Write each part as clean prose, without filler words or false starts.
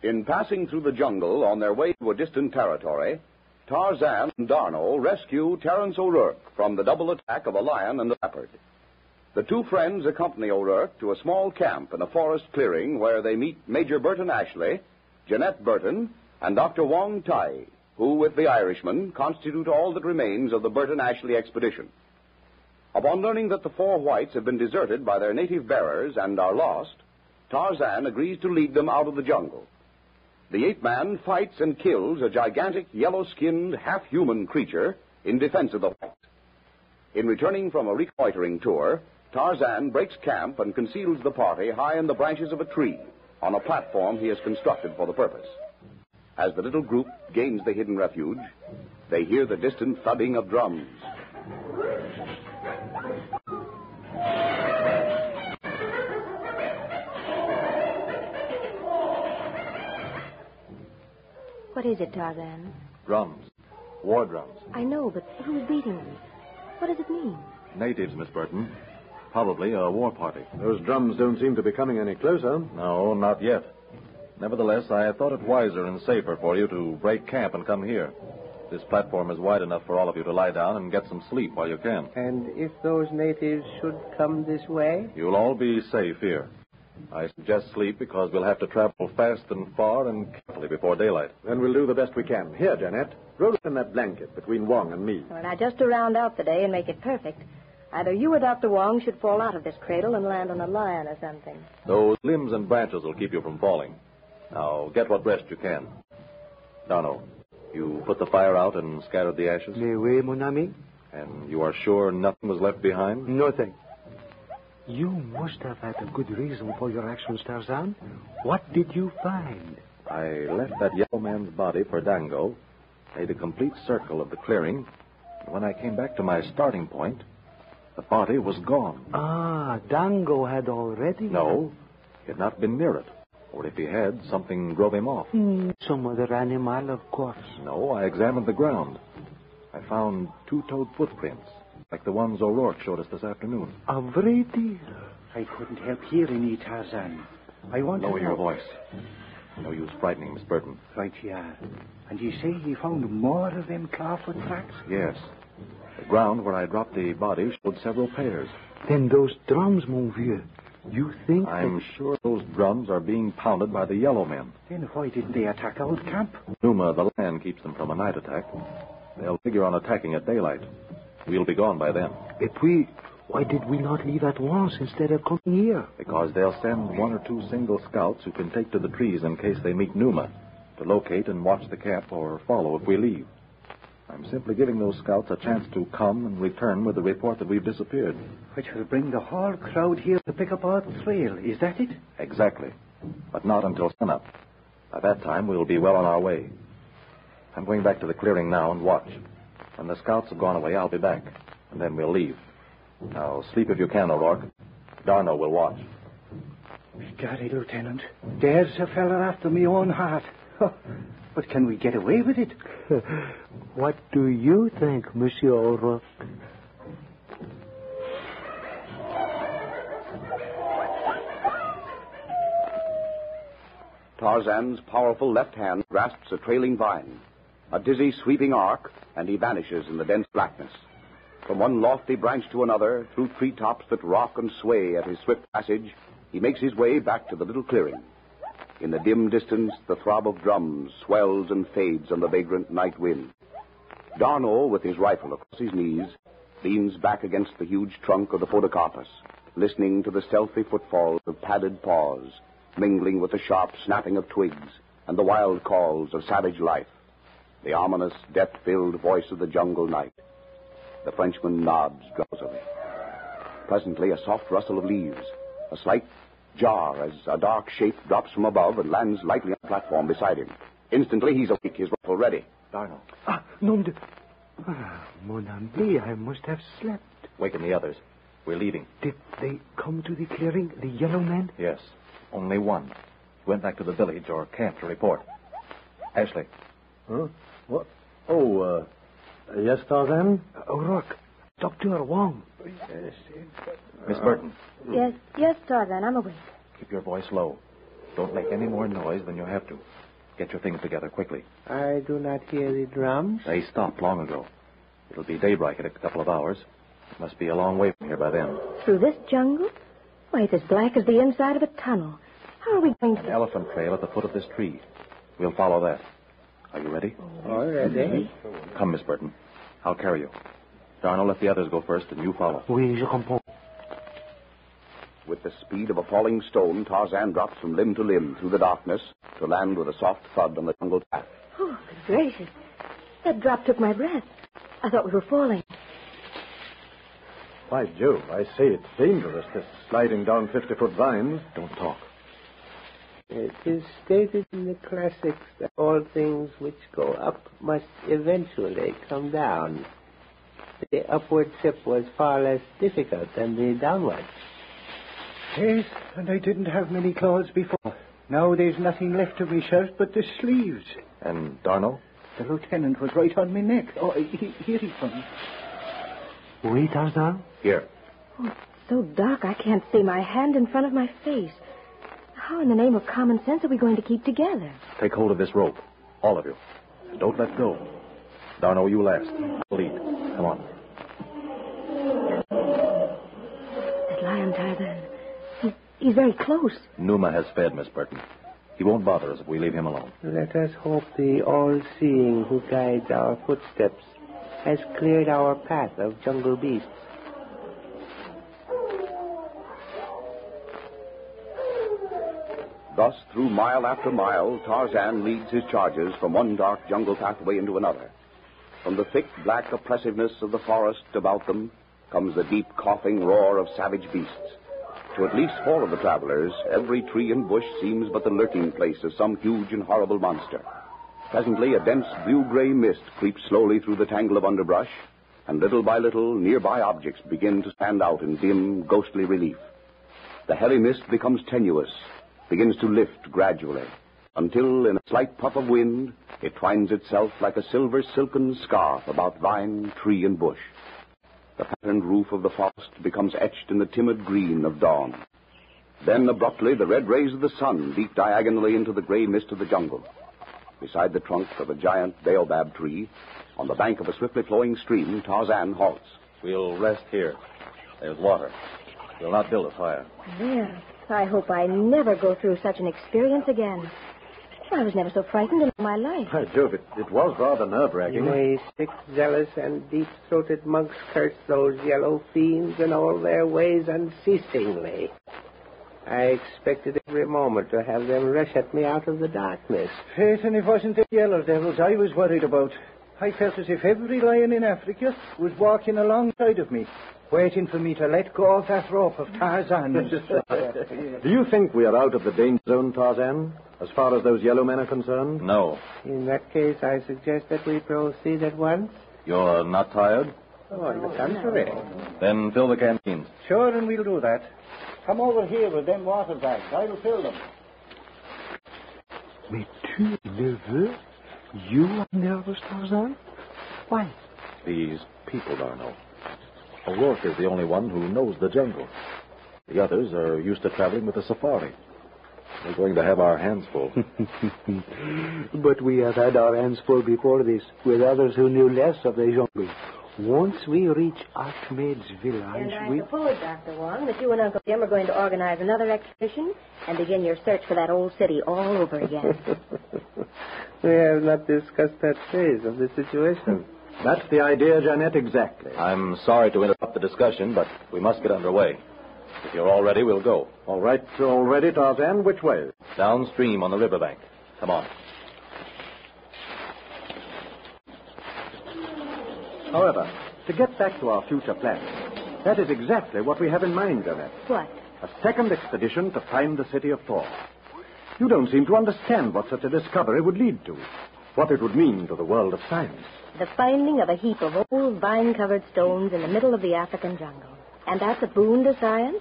In passing through the jungle on their way to a distant territory, Tarzan and D'Arnot rescue Terence O'Rourke from the double attack of a lion and a leopard. The two friends accompany O'Rourke to a small camp in a forest clearing where they meet Major Burton-Ashleigh, Jeanette Burton, and Dr. Wong Tai, who, with the Irishman, constitute all that remains of the Burton-Ashleigh Expedition. Upon learning that the four whites have been deserted by their native bearers and are lost, Tarzan agrees to lead them out of the jungle. The ape-man fights and kills a gigantic, yellow-skinned, half-human creature in defense of the whites. In returning from a reconnoitering tour, Tarzan breaks camp and conceals the party high in the branches of a tree on a platform he has constructed for the purpose. As the little group gains the hidden refuge, they hear the distant thudding of drums. What is it, Tarzan? Drums. War drums. I know, but who's beating them? What does it mean? Natives, Miss Burton. Probably a war party. Those drums don't seem to be coming any closer. No, not yet. Nevertheless, I thought it wiser and safer for you to break camp and come here. This platform is wide enough for all of you to lie down and get some sleep while you can. And if those natives should come this way? You'll all be safe here. I suggest sleep because we'll have to travel fast and far and carefully before daylight. Then we'll do the best we can. Here, Jeanette, roll up in that blanket between Wong and me. Well, now, just to round out the day and make it perfect, either you or Dr. Wong should fall out of this cradle and land on a lion or something. Those limbs and branches will keep you from falling. Now, get what rest you can. D'Arnot, you put the fire out and scattered the ashes? Oui, mon ami. And you are sure nothing was left behind? Nothing. You must have had a good reason for your actions, Tarzan. What did you find? I left that yellow man's body for Dango, made a complete circle of the clearing, and when I came back to my starting point, the body was gone. Ah, Dango had already... No, he had not been near it. Or if he had, something drove him off. Some other animal, of course. No, I examined the ground. I found two-toed footprints, like the ones O'Rourke showed us this afternoon. A vrai deal. I couldn't help hearing you, Tarzan. I want to Lower know... your voice. No use frightening, Miss Burton. Right, yeah. And you say he found more of them clawfoot tracks? Yes. The ground where I dropped the body showed several pairs. Then those drums, mon vieux. You think I'm sure those drums are being pounded by the yellow men. Then why didn't they attack our camp? Numa, the lion, keeps them from a night attack. They'll figure on attacking at daylight. We'll be gone by then. Why did we not leave at once instead of coming here? Because they'll send one or two single scouts who can take to the trees in case they meet Numa, to locate and watch the camp or follow if we leave. I'm simply giving those scouts a chance to come and return with the report that we've disappeared. Which will bring the whole crowd here to pick up our trail. Is that it? Exactly. But not until sunup. By that time, we'll be well on our way. I'm going back to the clearing now and watch. When the scouts have gone away, I'll be back. And then we'll leave. Now, sleep if you can, O'Rourke. D'Arnot will watch. Golly, Lieutenant. There's a fella after me own heart. But can we get away with it? What do you think, Monsieur O'Rourke? Tarzan's powerful left hand grasps a trailing vine, a dizzy, sweeping arc, and he vanishes in the dense blackness. From one lofty branch to another, through treetops that rock and sway at his swift passage, he makes his way back to the little clearing. In the dim distance, the throb of drums swells and fades on the vagrant night wind. D'Arnot, with his rifle across his knees, leans back against the huge trunk of the photocarpus, listening to the stealthy footfalls of padded paws, mingling with the sharp snapping of twigs and the wild calls of savage life, the ominous, death-filled voice of the jungle night. The Frenchman nods drowsily. Presently, a soft rustle of leaves, a slight jar as a dark shape drops from above and lands lightly on the platform beside him. Instantly, he's awake, his rifle ready. D'Arnot. Nom de... mon ami, I must have slept. Waken the others. We're leaving. Did they come to the clearing, the yellow men? Yes. Only one. He went back to the village or camp to report. Ashley. Huh? What? Oh, yes, Tarzan? O'Rourke. Dr. Wong. Miss Burton. Yes, Tarzan, I'm awake. Keep your voice low. Don't make any more noise than you have to. Get your things together quickly. I do not hear the drums. They stopped long ago. It'll be daybreak in a couple of hours. It must be a long way from here by then. Through this jungle? Why, it's as black as the inside of a tunnel. How are we going An to... elephant trail at the foot of this tree. We'll follow that. Are you ready? All ready. Come, Miss Burton. I'll carry you. Darnell, let the others go first, and you follow. Oui, je comprends. With the speed of a falling stone, Tarzan drops from limb to limb through the darkness to land with a soft thud on the jungle path. Oh, good gracious. That drop took my breath. I thought we were falling. By Jove, I say it's dangerous, this sliding down 50-foot vines. Don't talk. It is stated in the classics that all things which go up must eventually come down. The upward trip was far less difficult than the downward. Yes, and I didn't have many clothes before. Now there's nothing left of me shirt but the sleeves. And Darnell? The lieutenant was right on my neck. Oh, here he comes. Oui, Tarzan? Here. Oh, it's so dark I can't see my hand in front of my face. How in the name of common sense are we going to keep together? Take hold of this rope. All of you. And don't let go. Darnell, you last. I'll lead. Come on. That lion, Tarzan. He's very close. Numa has fed, Miss Burton. He won't bother us if we leave him alone. Let us hope the all-seeing who guides our footsteps has cleared our path of jungle beasts. Thus, through mile after mile, Tarzan leads his charges from one dark jungle pathway into another. From the thick, black oppressiveness of the forest about them comes the deep, coughing roar of savage beasts. To at least 4 of the travelers, every tree and bush seems but the lurking place of some huge and horrible monster. Presently, a dense blue-gray mist creeps slowly through the tangle of underbrush, and little by little, nearby objects begin to stand out in dim, ghostly relief. The heavy mist becomes tenuous, begins to lift gradually, until, in a slight puff of wind, it twines itself like a silver silken scarf about vine, tree, and bush. The patterned roof of the forest becomes etched in the timid green of dawn. Then, abruptly, the red rays of the sun leap diagonally into the gray mist of the jungle. Beside the trunk of a giant baobab tree, on the bank of a swiftly flowing stream, Tarzan halts. We'll rest here. There's water. We'll not build a fire. There. I hope I never go through such an experience again. I was never so frightened in my life. By Jove, it was rather nerve-wracking. May 6 zealous and deep-throated monks curse those yellow fiends and all their ways unceasingly. I expected every moment to have them rush at me out of the darkness. Faith, and it wasn't the yellow devils I was worried about. I felt as if every lion in Africa was walking alongside of me, waiting for me to let go of that rope of Tarzan. Do you think we are out of the danger zone, Tarzan, as far as those yellow men are concerned? No. In that case, I suggest that we proceed at once. You're not tired? Oh, on the contrary. Then fill the canteens. Sure, and we'll do that. Come over here with them water bags. I'll fill them. Mais tu le veux? You are nervous, Tarzan? Why? These people, Darnell. O'Rourke is the only one who knows the jungle. The others are used to traveling with a safari. We're going to have our hands full. But we have had our hands full before this, with others who knew less of the jungle. Once we reach Ahmed's village, And I suppose, Dr. Wong, that you and Uncle Jim are going to organize another expedition and begin your search for that old city all over again. We have not discussed that phase of the situation. That's the idea, Jeanette, exactly. I'm sorry to interrupt the discussion, but we must get underway. If you're all ready, we'll go. All right, all ready, Tarzan. Which way? Downstream on the riverbank. Come on. However, to get back to our future plans, that is exactly what we have in mind, Jeanette. What? A second expedition to find the city of Tohr. You don't seem to understand what such a discovery would lead to, what it would mean to the world of science. The finding of a heap of old vine-covered stones in the middle of the African jungle. And that's a boon to science?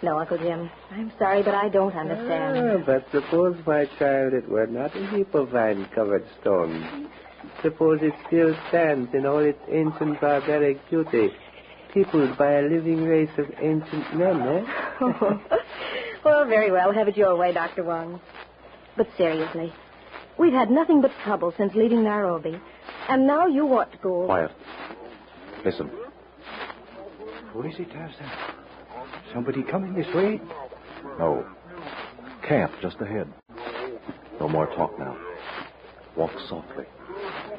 No, Uncle Jim. I'm sorry, but I don't understand. But suppose, my child, it were not a heap of vine-covered stones. Suppose it still stands in all its ancient barbaric beauty, peopled by a living race of ancient men, eh? Well, very well. Have it your way, Dr. Wong. But seriously, we've had nothing but trouble since leaving Nairobi. And now you want to go... Quiet. Listen. Who is it, Tarzan? Somebody coming this way? No. Camp just ahead. No more talk now. Walk softly.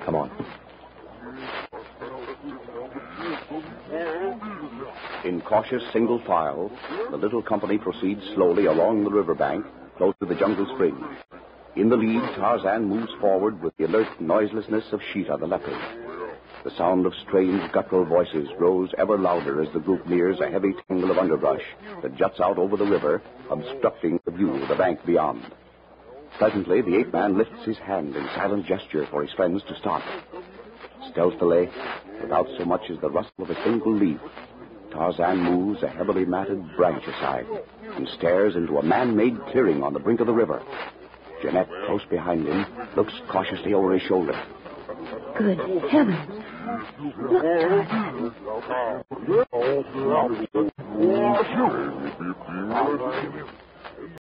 Come on. In cautious single file, the little company proceeds slowly along the riverbank, close to the jungle spring. In the lead, Tarzan moves forward with the alert noiselessness of Sheeta the leopard. The sound of strange guttural voices grows ever louder as the group nears a heavy tangle of underbrush that juts out over the river, obstructing the view of the bank beyond. Presently, the ape-man lifts his hand in silent gesture for his friends to stop. Stealthily, without so much as the rustle of a single leaf, Tarzan moves a heavily matted branch aside and stares into a man-made clearing on the brink of the river. Jeanette, close behind him, looks cautiously over his shoulder. Good heavens. Look, Tarzan.